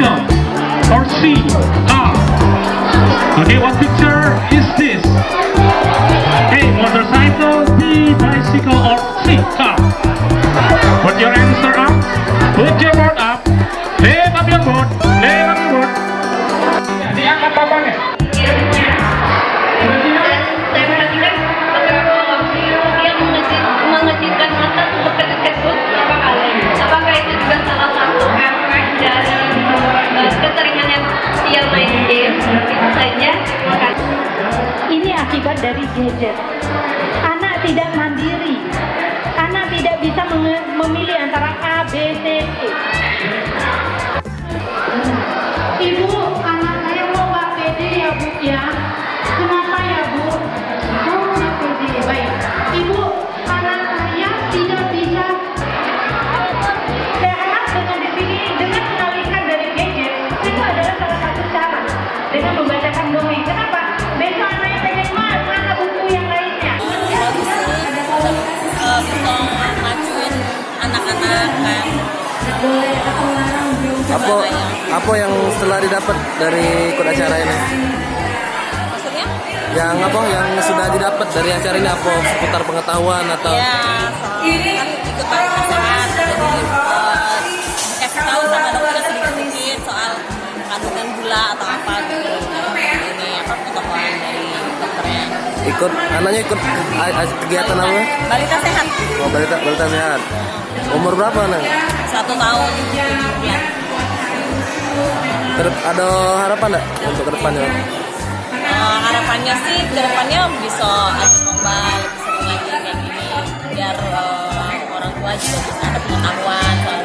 bicycle or C, car? Okay, what picture is this? A, motorcycle, B, bicycle, or C, car? Put your answer up. Put your board up. Lift up your board. Lift up your board. Diangkat papannya. Saya perhatikan beberapa dia mengejutkan mata untuk kedekut beberapa kali. Apakah itu juga salah satu efek dari keseringannya dia main game? Itu saja. Ini akibat dari gadget. Anak tidak mandiri. Anak tidak bisa memilih antara A, B, C, D. Ibu, anak saya mau nggak pede ya Bu ya. Kenapa ya Bu? Oh nggak pede. Baik. Ibu, anak saya tidak bisa sehat dengan di sini dengan mengalihkan dari gadget. Itu adalah salah satu cara dengan membacakan dongeng. Kenapa? Besok anaknya pengen mana buku yang lainnya. Bisa majuin anak-anak kan. Apa yang setelah didapat dari ikut acara ini? Maksudnya? Yang apa yang sudah didapat dari acara ini apa seputar pengetahuan atau? Ya, kan ikutan penasehat. Jadi dikasih tahu sama dokter sedikit-sedikit soal kandungan gula atau apa gitu. Ini apa pengetahuan dari dokternya. Anaknya ikut kegiatan apa? Balita sehat. Oh, balita sehat. Umur berapa anak? 1 tahun 7 bulan. Ada harapan nggak untuk kedepannya? Harapannya sih kedepannya bisa ada lomba lebih sering lagi kayak gini biar orang tua juga bisa ada pengetahuan soal